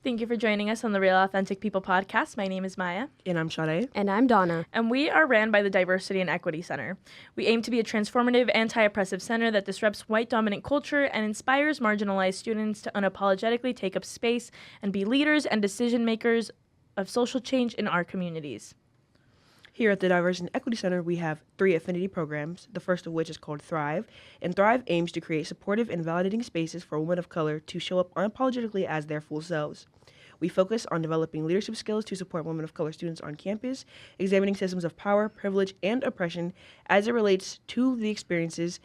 Thank you for joining us on the Real Authentic People podcast. My name is Maya. And I'm Sade. And I'm Donna. And we are ran by the Diversity and Equity Center. We aim to be a transformative, anti-oppressive center that disrupts white dominant culture and inspires marginalized students to unapologetically take up space and be leaders and decision makers of social change in our communities. Here at the Diversity and Equity Center, we have 3 affinity programs, the first of which is called Thrive. And Thrive aims to create supportive and validating spaces for women of color to show up unapologetically as their full selves. We focus on developing leadership skills to support women of color students on campus, examining systems of power, privilege, and oppression as it relates to the experiences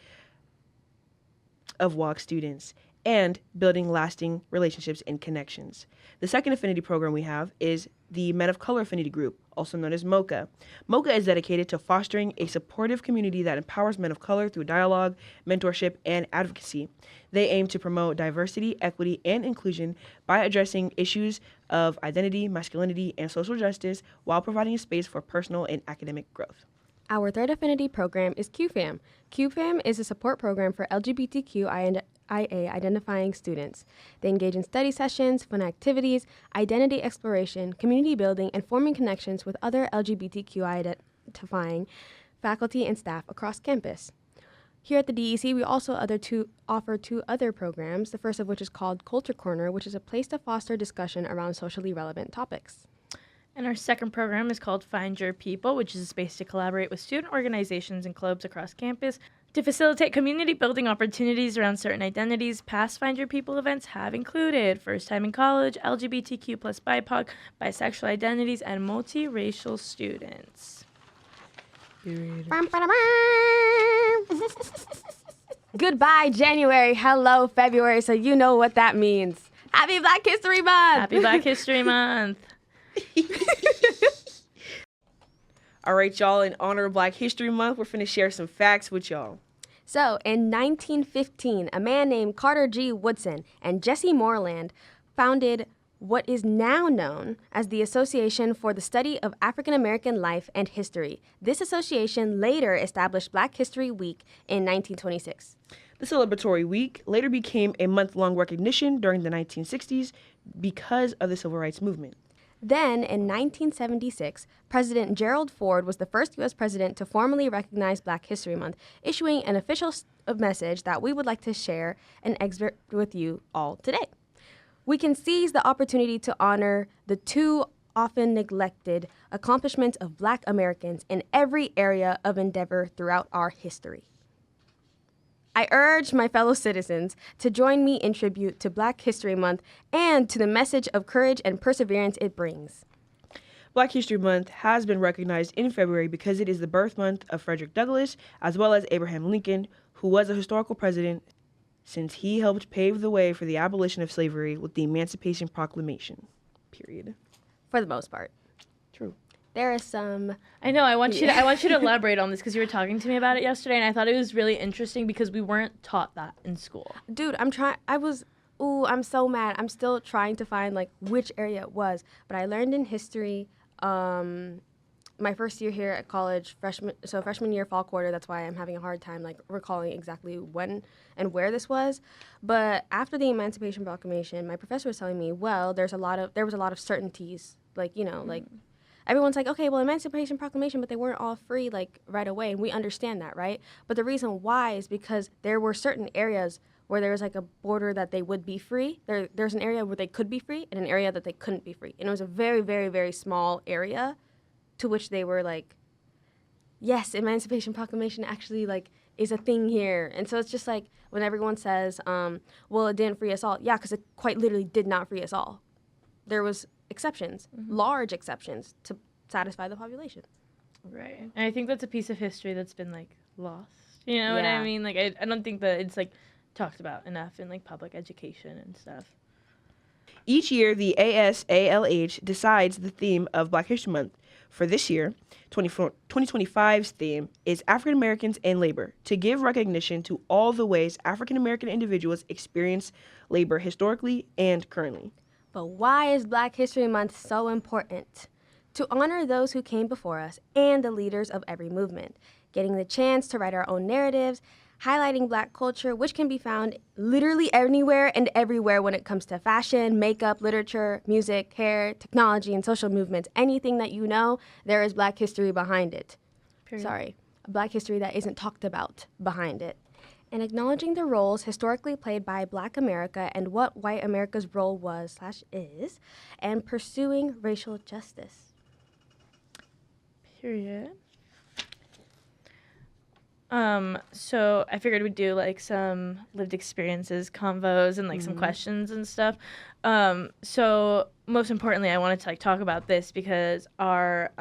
of WOC students, and building lasting relationships and connections. The second affinity program we have is the Men of Color Affinity Group, also known as MOCA. MOCA is dedicated to fostering a supportive community that empowers men of color through dialogue, mentorship, and advocacy. They aim to promote diversity, equity, and inclusion by addressing issues of identity, masculinity, and social justice while providing a space for personal and academic growth. Our third affinity program is QFAM. QFAM is a support program for LGBTQIA identifying students. They engage in study sessions, fun activities, identity exploration, community building, and forming connections with other LGBTQ identifying faculty and staff across campus. Here at the DEC, we also offer 2 other programs, the first of which is called Culture Corner, which is a place to foster discussion around socially relevant topics. And our second program is called Find Your People, which is a space to collaborate with student organizations and clubs across campus to facilitate community building opportunities around certain identities. Past Find Your People events have included first time in college, LGBTQ plus BIPOC, bisexual identities, and multiracial students. Goodbye, January. Hello, February. So you know what that means. Happy Black History Month! Happy Black History Month! All right, y'all, in honor of Black History Month, we're finna share some facts with y'all. So, in 1915, a man named Carter G. Woodson and Jesse Moreland founded what is now known as the Association for the Study of African American Life and History. This association later established Black History Week in 1926. The celebratory week later became a month-long recognition during the 1960s because of the Civil Rights Movement. Then, in 1976, President Gerald Ford was the first U.S. president to formally recognize Black History Month, issuing an official message that we would like to share and excerpt with you all today. We can seize the opportunity to honor the 2 often neglected accomplishments of Black Americans in every area of endeavor throughout our history. I urge my fellow citizens to join me in tribute to Black History Month and to the message of courage and perseverance it brings. Black History Month has been recognized in February because it is the birth month of Frederick Douglass, as well as Abraham Lincoln, who was a historical president since he helped pave the way for the abolition of slavery with the Emancipation Proclamation. Period. For the most part. True. There is some... I know, I want you to elaborate on this because you were talking to me about it yesterday, and I thought it was really interesting because we weren't taught that in school. Dude, I'm so mad. I'm still trying to find, which area it was. But I learned in history, my first year here at college, freshman year, fall quarter. That's why I'm having a hard time, recalling exactly when and where this was. But after the Emancipation Proclamation, my professor was telling me, well, there was a lot of certainties, everyone's like, okay, well, Emancipation Proclamation, but they weren't all free, right away, and we understand that, right? But the reason why is because there were certain areas where there was, a border that they would be free. There's an area where they could be free and an area that they couldn't be free. And it was a very, very, very small area to which they were yes, Emancipation Proclamation actually, is a thing here. And so it's just when everyone says, well, it didn't free us all. Yeah, because it quite literally did not free us all. There was exceptions, large exceptions, to satisfy the population. Right. And I think that's a piece of history that's been, lost. You know what I mean? I don't think that it's, talked about enough in, like, public education and stuff. Each year, the ASALH decides the theme of Black History Month. For this year, 2025's theme is African Americans and Labor, to give recognition to all the ways African American individuals experience labor historically and currently. But why is Black History Month so important? To honor those who came before us and the leaders of every movement, getting the chance to write our own narratives, highlighting Black culture, which can be found literally anywhere and everywhere when it comes to fashion, makeup, literature, music, hair, technology, and social movements. Anything that you know, there is Black history behind it. Period. Sorry, Black history that isn't talked about behind it. And acknowledging the roles historically played by Black America and what white America's role was/is, and pursuing racial justice. Period. So I figured we'd do like some lived experiences, convos, and like some questions and stuff. So most importantly, I wanted to like talk about this because our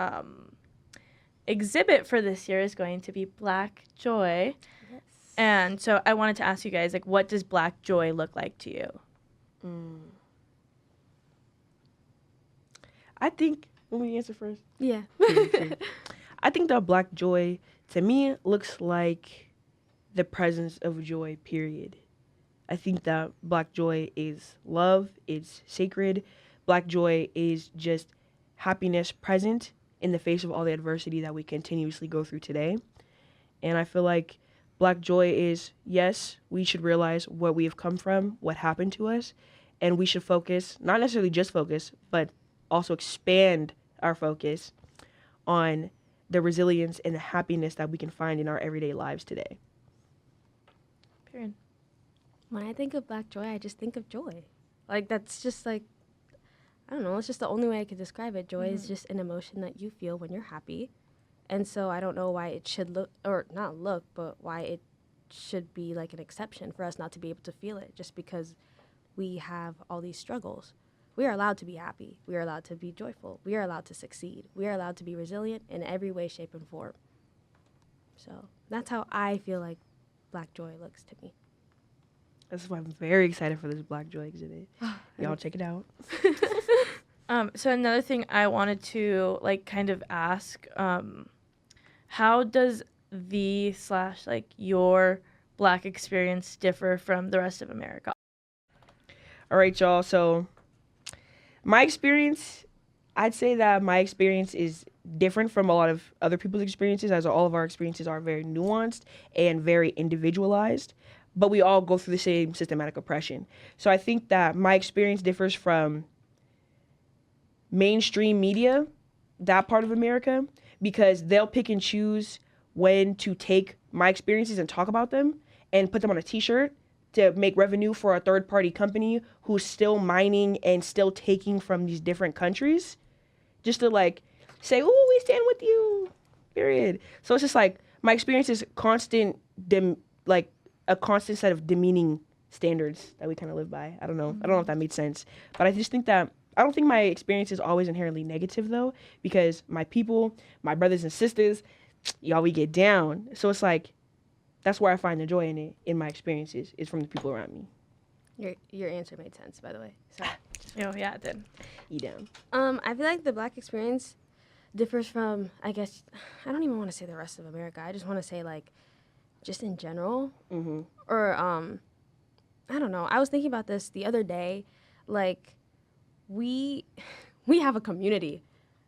exhibit for this year is going to be Black Joy. Yes. And so I wanted to ask you guys, like, what does Black Joy look like to you? I think, let me answer first. Yeah. I think that Black joy, to me, looks like the presence of joy, period. I think that Black joy is love, it's sacred. Black joy is just happiness present in the face of all the adversity that we continuously go through today. And I feel like Black joy is, yes, we should realize where we have come from, what happened to us, and we should focus, not necessarily just focus, but also expand our focus on the resilience and the happiness that we can find in our everyday lives today. Period. When I think of Black joy, I just think of joy. Like, that's just like, I don't know, it's just the only way I could describe it. Joy is just an emotion that you feel when you're happy. And so I don't know why it should look, or not look, but why it should be like an exception for us not to be able to feel it just because we have all these struggles. We are allowed to be happy. We are allowed to be joyful. We are allowed to succeed. We are allowed to be resilient in every way, shape, and form. So that's how I feel like Black joy looks to me. That's why I'm very excited for this Black joy exhibit. Y'all check it out. So another thing I wanted to like kind of ask, how does like your Black experience differ from the rest of America? All right, y'all. So my experience, I'd say that my experience is different from a lot of other people's experiences, as all of our experiences are very nuanced and very individualized, but we all go through the same systematic oppression. So I think that my experience differs from mainstream media, that part of America, because they'll pick and choose when to take my experiences and talk about them and put them on a t-shirt to make revenue for a third-party company who's still mining and still taking from these different countries, just to like say, "Oh, we stand with you," period. So it's just like my experience is constant, like a constant set of demeaning standards that we kind of live by. I don't know if that made sense, but I just think that I don't think my experience is always inherently negative though, because my people, my brothers and sisters, y'all, we get down. So it's like, that's where I find the joy in it, in my experiences, is from the people around me. Your answer made sense, by the way. Sorry. Oh, yeah, it did. Eat down. I feel like the Black experience differs from, I guess, I don't even want to say the rest of America. I just want to say, like, just in general. Or, I don't know. I was thinking about this the other day. Like, we have a community.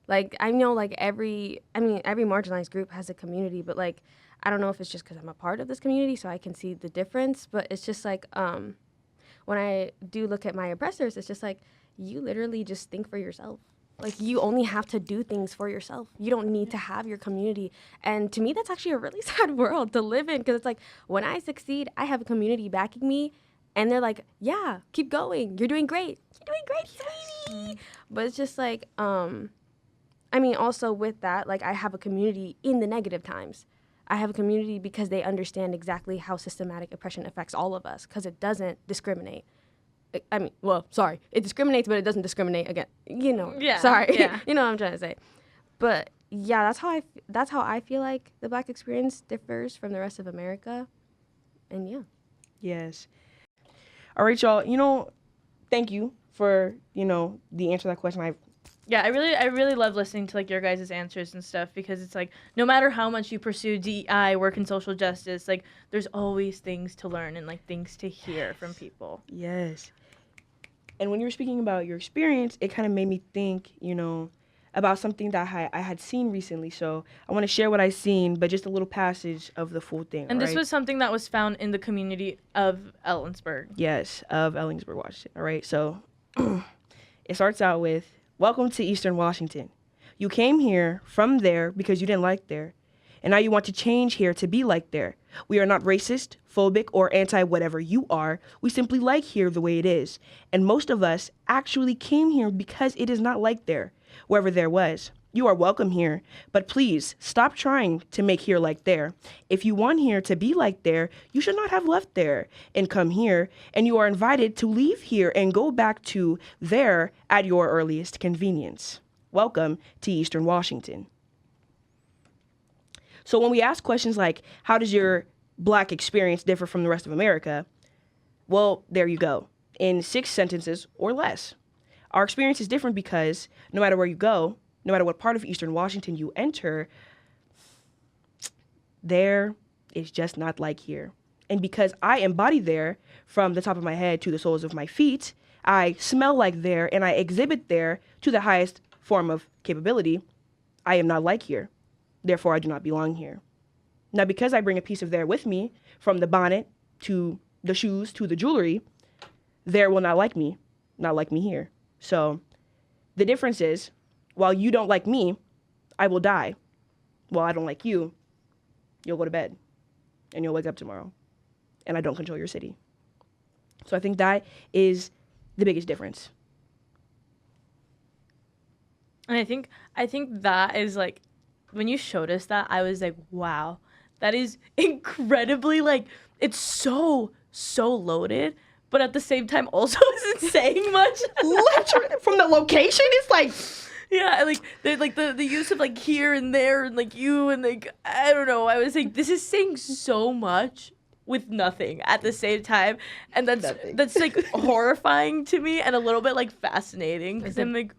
Like, I know, like, every marginalized group has a community, but, like, I don't know if it's just because I'm a part of this community, so I can see the difference. But it's just like, when I do look at my oppressors, it's just like, you literally just think for yourself. Like, you only have to do things for yourself. You don't need to have your community. And to me, that's actually a really sad world to live in, because it's like, when I succeed, I have a community backing me, and they're like, yeah, keep going. You're doing great. You're doing great, sweetie. But it's just like, also with that, like, I have a community in the negative times. I have a community because they understand exactly how systematic oppression affects all of us, because it doesn't discriminate. It discriminates, but it doesn't discriminate again. Yeah. Sorry. Yeah. You know what I'm trying to say. But yeah, that's how I feel like the Black experience differs from the rest of America. And yeah. Yes. All right, y'all. Thank you for, the answer to that question. Yeah, I really love listening to like your guys' answers and stuff, because it's like no matter how much you pursue DEI, work in social justice, like there's always things to learn and like things to hear from people. Yes. And when you were speaking about your experience, it kind of made me think, about something that I had seen recently. So I want to share what I seen, but just a little passage of the full thing. And this right? was something that was found in the community of Ellensburg. Yes, of Ellensburg, Washington. All right, so it starts out with, welcome to Eastern Washington. You came here from there because you didn't like there. And now you want to change here to be like there. We are not racist, phobic, or anti-whatever you are. We simply like here the way it is. And most of us actually came here because it is not like there, wherever there was. You are welcome here, but please stop trying to make here like there. If you want here to be like there, you should not have left there and come here, and you are invited to leave here and go back to there at your earliest convenience. Welcome to Eastern Washington. So when we ask questions like, how does your Black experience differ from the rest of America? Well, there you go, in 6 sentences or less. Our experience is different because no matter where you go, no matter what part of Eastern Washington you enter, there is just not like here. And because I embody there from the top of my head to the soles of my feet, I smell like there and I exhibit there to the highest form of capability, I am not like here. Therefore, I do not belong here. Now, because I bring a piece of there with me, from the bonnet to the shoes to the jewelry, there will not like me here. So the difference is, while you don't like me, I will die. While I don't like you, you'll go to bed and you'll wake up tomorrow. And I don't control your city. So I think that is the biggest difference. And I think that is like, when you showed us that, I was like, wow, that is incredibly, like, it's so loaded, but at the same time also isn't saying much. Literally, from the location, it's like, yeah, like the use of like here and there and like you and like, I don't know. I was like, this is saying so much with nothing at the same time, and that's like horrifying to me and a little bit like fascinating because I'm like,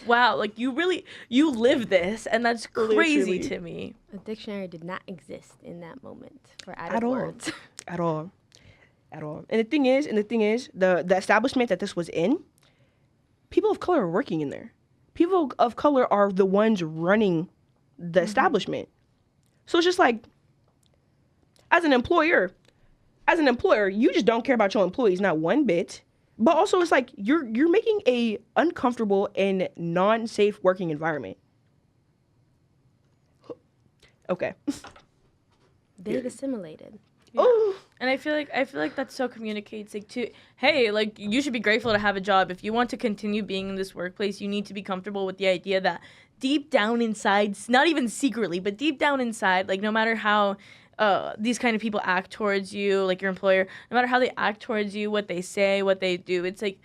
wow, like you live this, and that's crazy to me. A dictionary did not exist in that moment for at added all, words. at all. And the thing is, the establishment that this was in, people of color are working in there. People of color are the ones running the establishment. So it's just like, as an employer, you just don't care about your employees, not one bit. But also, it's like you're making a uncomfortable and non-safe working environment. Okay. They've assimilated. Yeah. Oh. And I feel like that so communicates like to, hey, like you should be grateful to have a job. If you want to continue being in this workplace, you need to be comfortable with the idea that deep down inside, not even secretly, but deep down inside, like no matter how these kind of people act towards you, like your employer, no matter how they act towards you, what they say, what they do, it's like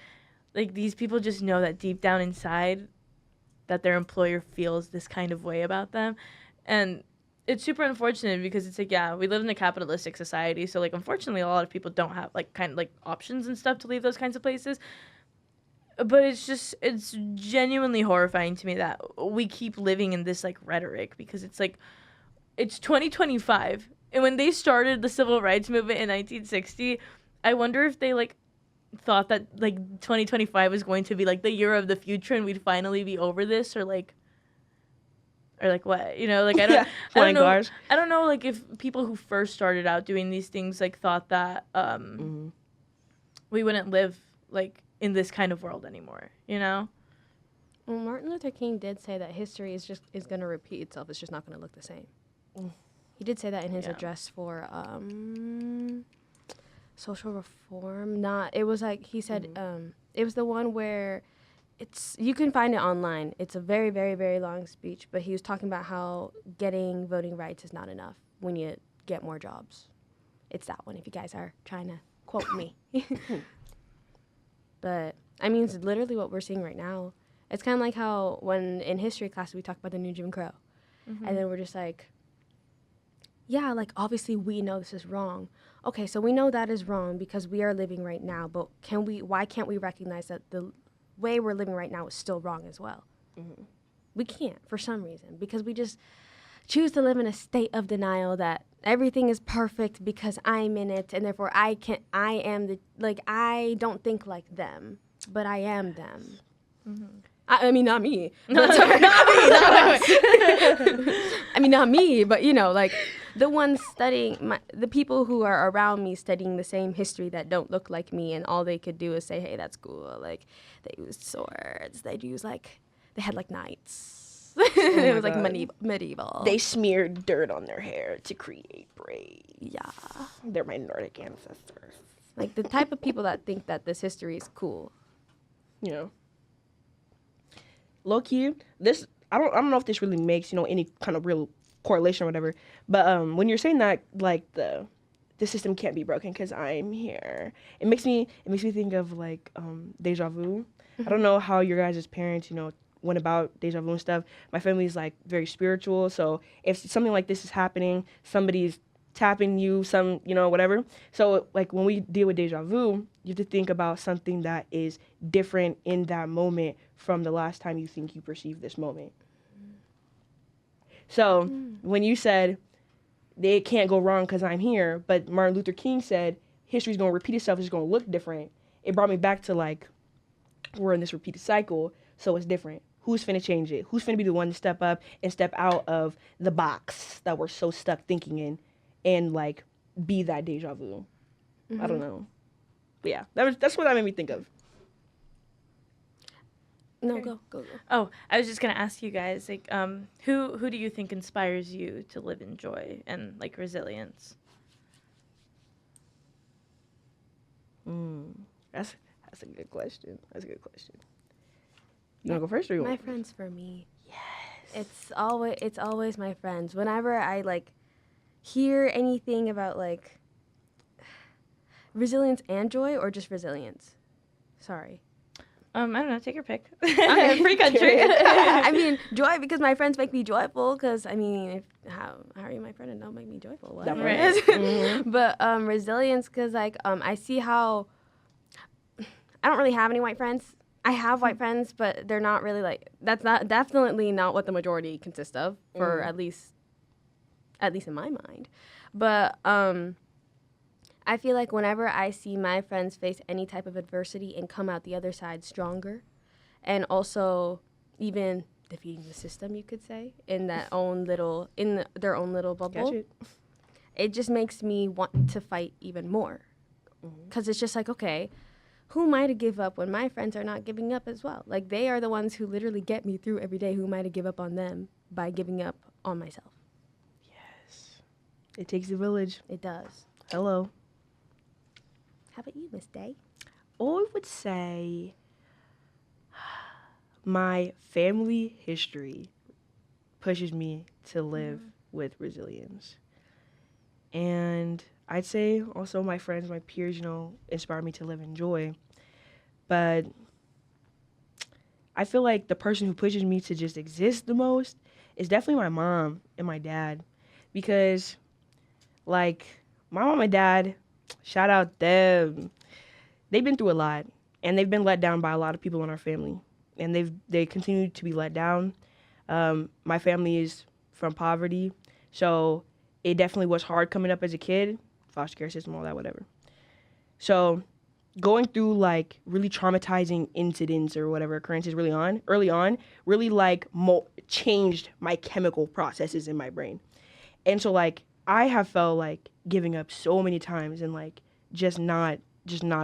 these people just know that deep down inside that their employer feels this kind of way about them. And it's super unfortunate because it's like, yeah, we live in a capitalistic society. So like, unfortunately, a lot of people don't have like kind of like options and stuff to leave those kinds of places. But it's genuinely horrifying to me that we keep living in this like rhetoric because it's like, it's 2025. And when they started the civil rights movement in 1960, I wonder if they like thought that like 2025 was going to be like the year of the future and we'd finally be over this or like what, you know, like I don't know like if people who first started out doing these things like thought that we wouldn't live like in this kind of world anymore, you know? Well, Martin Luther King did say that history is going to repeat itself. It's just not going to look the same. He did say that in his address for social reform. It was like he said it was the one where you can find it online. It's a very, very, very long speech, but he was talking about how getting voting rights is not enough when you get more jobs. It's that one if you guys are trying to quote me. But I mean, it's literally what we're seeing right now. It's kind of like how when in history class we talk about the new Jim Crow. And then we're just like, yeah, like obviously we know this is wrong. Okay, so we know that is wrong because we are living right now, but why can't we recognize that the way we're living right now is still wrong as well? We can't for some reason because we just choose to live in a state of denial that everything is perfect because I'm in it and therefore I don't think like them, but I am them. I mean, not me. No, But- not me, not us. I mean, not me, but you know, like the ones studying, the people who are around me studying the same history that don't look like me, and all they could do is say, "Hey, that's cool." Like they used swords. They had like knights. It was like God. medieval. They smeared dirt on their hair to create braids. Yeah, They're my Nordic ancestors. like the type of people that think that this history is cool. You know. Low key, this I don't know if this really makes, any kind of real correlation or whatever. But when you're saying that like the system can't be broken because I'm here, it makes me think of like deja vu. I don't know how your guys' parents, went about deja vu and stuff. My family's like very spiritual, so if something like this is happening, somebody's tapping you, whatever. So like when we deal with deja vu, you have to think about something that is different in that moment from the last time you think you perceived this moment. So when you said they can't go wrong because I'm here, but Martin Luther King said history's going to repeat itself, it's going to look different. It brought me back to like we're in this repeated cycle, so it's different. Who's finna change it? Who's finna be the one to step up and step out of the box that we're so stuck thinking in and like be that deja vu? I don't know. But yeah, that's what that made me think of. No, go. Oh, I was just gonna ask you guys, like, who do you think inspires you to live in joy and like resilience? That's a good question. You wanna go first or you My want? friends for me. Yes. It's always my friends. Whenever I like hear anything about like resilience and joy, or just resilience. Sorry. I don't know. Take your pick. Free country. I mean joy because my friends make me joyful. Because I mean, how are you my friend and don't make me joyful? What? That Right. But resilience because like I see how I don't really have any white friends. I have white friends, but they're not really like definitely not what the majority consist of for at least in my mind. But I feel like whenever I see my friends face any type of adversity and come out the other side stronger, and also even defeating the system, you could say, in their own little bubble, it just makes me want to fight even more. Because it's just like, okay, who am I to give up when my friends are not giving up as well? Like, they are the ones who literally get me through every day. Who am I to give up on them by giving up on myself? Yes. It takes a village. It does. Hello. How about you, Miss Day? I would say my family history pushes me to live with resilience. And I'd say also my friends, my peers, inspire me to live in joy. But I feel like the person who pushes me to just exist the most is definitely my mom and my dad. Because, like, my mom and dad, shout out them. They've been through a lot, and they've been let down by a lot of people in our family. And they continue to be let down. My family is from poverty, so it definitely was hard coming up as a kid. Foster care system, all that, whatever. So going through like really traumatizing incidents or whatever occurrences early on, really like changed my chemical processes in my brain. And so like I have felt like giving up so many times and like just not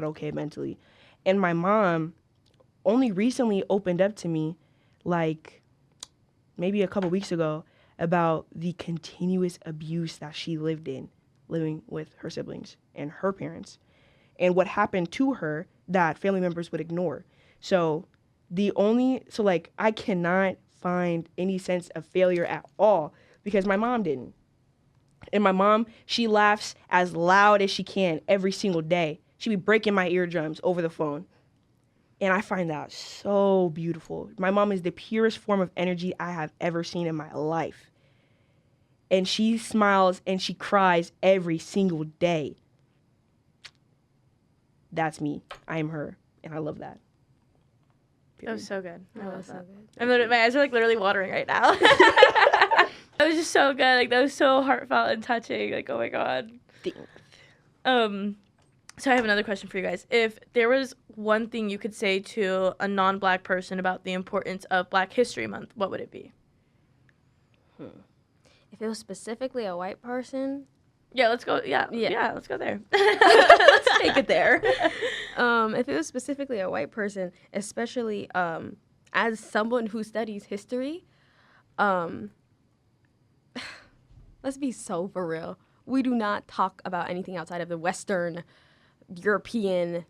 okay mentally. And my mom only recently opened up to me like maybe a couple weeks ago about the continuous abuse that she living with her siblings and her parents, and what happened to her that family members would ignore. So I cannot find any sense of failure at all because my mom didn't. And my mom, she laughs as loud as she can every single day. She be breaking my eardrums over the phone. And I find that so beautiful. My mom is the purest form of energy I have ever seen in my life. And she smiles and she cries every single day. That's me. I am her. And I love that. That was so good. I love so that. good. My eyes are like literally watering right now. That was just so good. Like that was so heartfelt and touching. Like oh my god. Thanks. So I have another question for you guys. If there was one thing you could say to a non-Black person about the importance of Black History Month, what would it be? If it was specifically a white person, Yeah, let's go. Yeah, Yeah. let's go there. Let's take it there. if it was specifically a white person, especially as someone who studies history, let's be so for real. We do not talk about anything outside of the Western European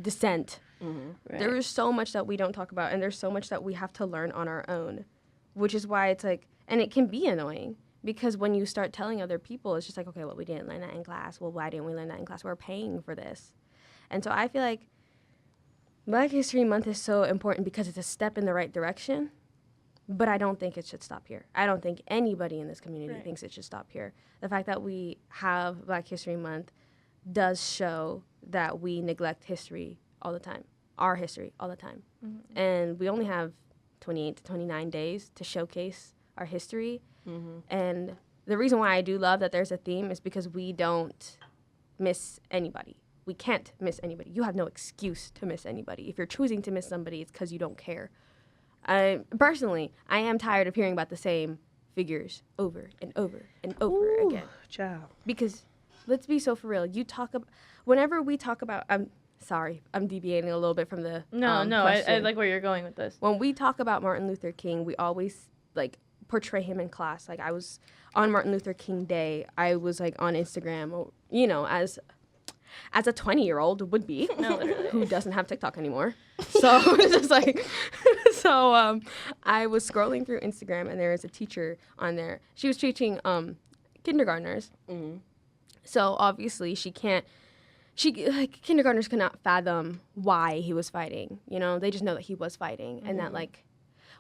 descent. Right. There is so much that we don't talk about, and there's so much that we have to learn on our own, which is why it's like, and it can be annoying because when you start telling other people, it's just like, okay, well, we didn't learn that in class. Well, why didn't we learn that in class? We're paying for this. And so I feel like Black History Month is so important because it's a step in the right direction, but I don't think it should stop here. I don't think anybody in this community Right. thinks it should stop here. The fact that we have Black History Month does show that we neglect history all the time, our history all the time. And we only have 28 to 29 days to showcase our history. And the reason why I do love that there's a theme is because we don't miss anybody. We can't miss anybody. You have no excuse to miss anybody. If you're choosing to miss somebody, it's because you don't care. Personally, I am tired of hearing about the same figures over and over and over again. Child. Because let's be so for real. Whenever we talk about, I'm sorry, I'm deviating a little bit from the No, I question. like where you're going with this. When we talk about Martin Luther King, we always like portray him in class. Like I was on Martin Luther King Day, I was like on Instagram, you know, as a 20-year-old would be, who doesn't have TikTok anymore. So it's just like, I was scrolling through Instagram and there was a teacher on there. She was teaching kindergartners. So obviously kindergartners could not fathom why he was fighting. You know, they just know that he was fighting and that like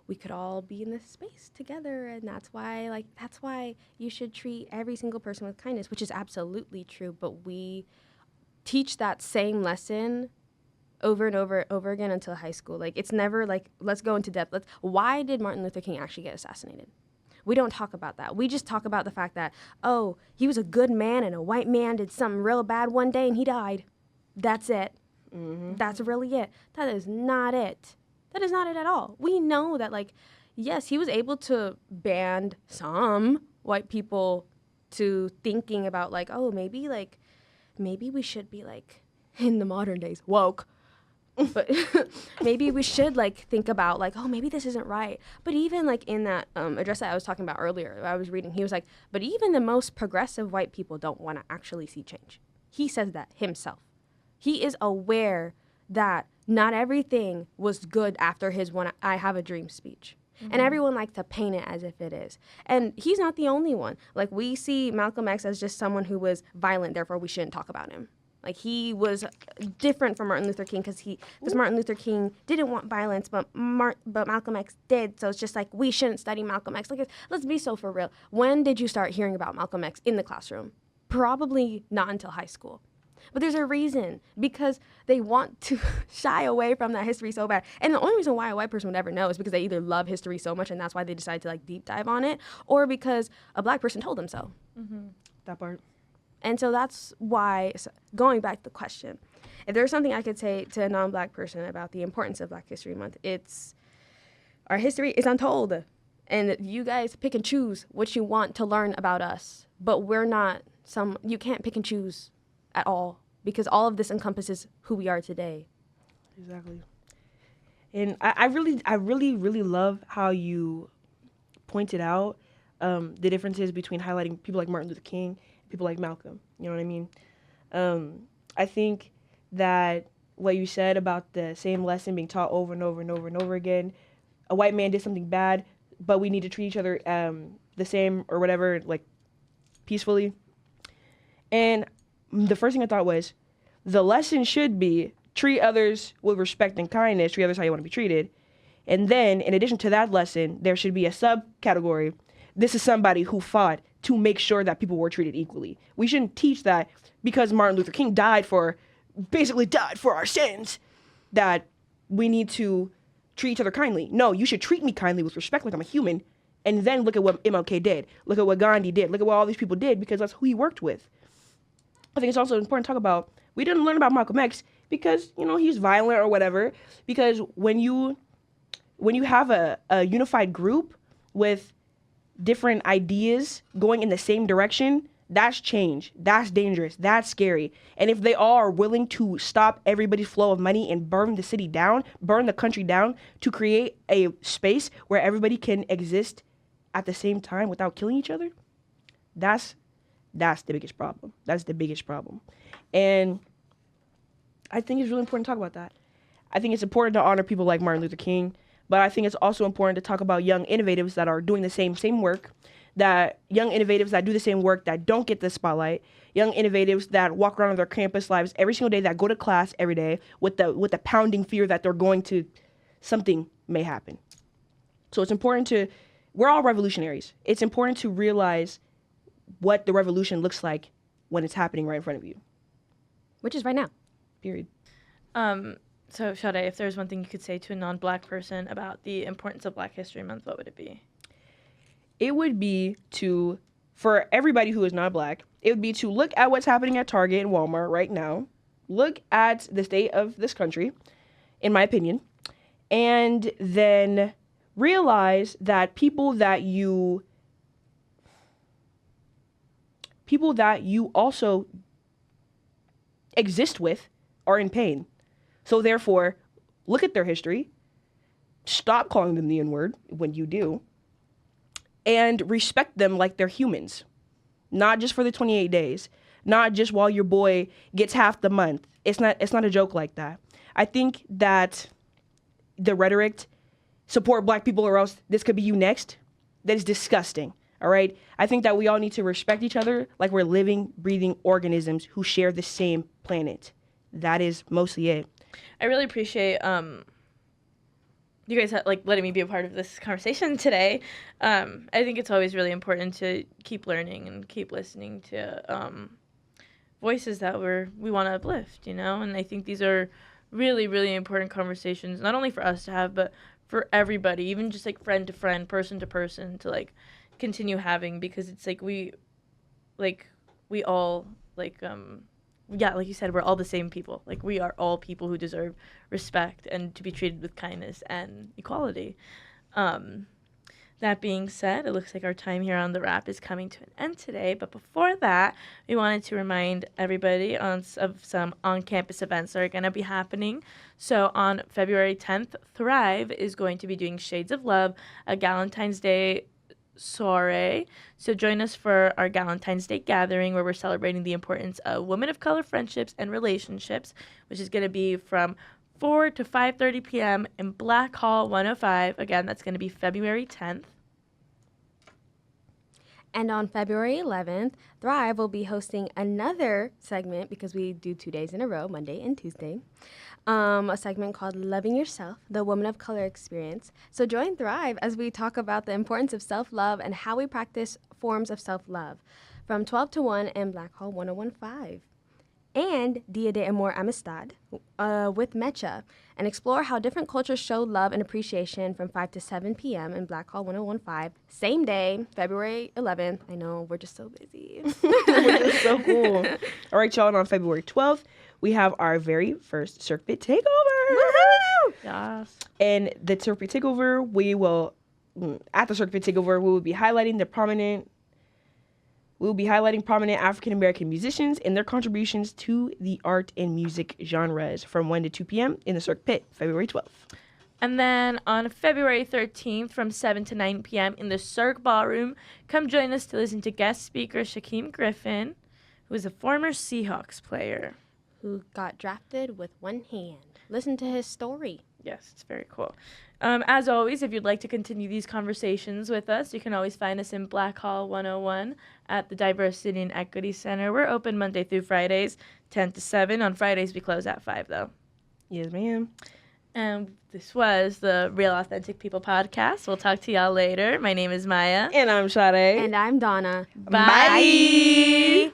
we could all be in this space together, and that's why you should treat every single person with kindness, which is absolutely true. But we teach that same lesson over and over and over again until high school. Like it's never like, let's go into depth. Why did Martin Luther King actually get assassinated? We don't talk about that. We just talk about the fact that, oh, he was a good man and a white man did something real bad one day and he died. That's it. That's really it. That is not it. That is not it at all. We know that, like, yes, he was able to ban some white people to thinking about, like, oh, maybe we should be, like, in the modern days, woke. But maybe we should, like, think about, like, oh, maybe this isn't right. But even, like, in that address that I was talking about earlier, I was reading, he was like, but even the most progressive white people don't want to actually see change. He says that himself. He is aware that not everything was good after his I Have a Dream speech. And everyone likes to paint it as if it is. And he's not the only one. Like, we see Malcolm X as just someone who was violent, therefore we shouldn't talk about him. Like, he was different from Martin Luther King because Martin Luther King didn't want violence, but Malcolm X did. So it's just like, we shouldn't study Malcolm X. Like, let's be so for real. When did you start hearing about Malcolm X in the classroom? Probably not until high school. But there's a reason, because they want to shy away from that history so bad. And the only reason why a white person would ever know is because they either love history so much and that's why they decide to, like, deep dive on it, or because a black person told them so. That part. And so that's why, going back to the question, if there's something I could say to a non-black person about the importance of Black History Month, it's our history is untold. And you guys pick and choose what you want to learn about us. But you can't pick and choose at all, because all of this encompasses who we are today. Exactly. And I really love how you pointed out the differences between highlighting people like Martin Luther King and people like Malcolm. You know what I mean? I think that what you said about the same lesson being taught over and over and over and over again, a white man did something bad, but we need to treat each other the same or whatever, like, peacefully. And the first thing I thought was, the lesson should be treat others with respect and kindness, treat others how you want to be treated. And then, in addition to that lesson, there should be a subcategory. This is somebody who fought to make sure that people were treated equally. We shouldn't teach that because Martin Luther King basically died for our sins, that we need to treat each other kindly. No, you should treat me kindly with respect like I'm a human, and then look at what MLK did. Look at what Gandhi did. Look at what all these people did, because that's who he worked with. I think it's also important to talk about We didn't learn about Malcolm X because, he's violent or whatever. Because when you have a unified group with different ideas going in the same direction, that's change. That's dangerous. That's scary. And if they all are willing to stop everybody's flow of money and burn the city down, burn the country down to create a space where everybody can exist at the same time without killing each other, that's the biggest problem. That's the biggest problem. And I think it's really important to talk about that. I think it's important to honor people like Martin Luther King, but I think it's also important to talk about young innovators that are doing the same work, that young innovators that do the same work that don't get the spotlight, young innovators that walk around their campus lives every single day, that go to class every day with the pounding fear that something may happen. So it's important we're all revolutionaries. It's important to realize what the revolution looks like when it's happening right in front of you. Which is right now. Period. So, Sade, if there's one thing you could say to a non-Black person about the importance of Black History Month, what would it be? It would be for everybody who is not Black, it would be to look at what's happening at Target and Walmart right now, look at the state of this country, in my opinion, and then realize that people that you also exist with are in pain. So therefore, look at their history, stop calling them the N-word when you do, and respect them like they're humans. Not just for the 28 days, not just while your boy gets half the month. It's not a joke like that. I think that the rhetoric, support Black people or else this could be you next, that is disgusting. All right? I think that we all need to respect each other like we're living, breathing organisms who share the same planet. That is mostly it. I really appreciate you guys letting me be a part of this conversation today. I think it's always really important to keep learning and keep listening to voices that we want to uplift, and I think these are really, really important conversations, not only for us to have, but for everybody, even just like friend to friend, person to person, to like continue having, because it's like we all yeah, like you said, we're all the same people. Like, we are all people who deserve respect and to be treated with kindness and equality. That being said, it looks like our time here on The Wrap is coming to an end today. But before that, we wanted to remind everybody of some on-campus events that are going to be happening. So on February 10th, Thrive is going to be doing Shades of Love, a Galentine's Day soiree. So join us for our Galentine's Day gathering, where we're celebrating the importance of women of color friendships and relationships, which is going to be from 4 to 5:30 p.m. in Black Hall 105. Again, that's going to be February 10th. And on February 11th, Thrive will be hosting another segment, because we do 2 days in a row, Monday and Tuesday, a segment called Loving Yourself, the Woman of Color Experience. So join Thrive as we talk about the importance of self-love and how we practice forms of self-love from 12 to 1 in Black Hall 1015. And Dia de Amor Amistad with Mecha, and explore how different cultures show love and appreciation from 5 to 7 p.m. in Black Hall 1015. Same day, February 11th. I know, we're just so busy. Which is so cool. All right, y'all, and on February 12th, we have our very first Circuit Takeover. Woohoo! Yes. And the Circuit Takeover, at the Circuit Takeover, we will be highlighting prominent African-American musicians and their contributions to the art and music genres from 1 to 2 p.m. in the Cirque Pit, February 12th. And then on February 13th from 7 to 9 p.m. in the Cirque Ballroom, come join us to listen to guest speaker Shaquem Griffin, who is a former Seahawks player. Who got drafted with one hand. Listen to his story. Yes, it's very cool. As always, if you'd like to continue these conversations with us, you can always find us in Black Hall 101 at the Diversity and Equity Center. We're open Monday through Fridays, 10 to 7. On Fridays, we close at 5, though. Yes, ma'am. And this was the Real Authentic People podcast. We'll talk to y'all later. My name is Maya. And I'm Sade. And I'm Donna. Bye.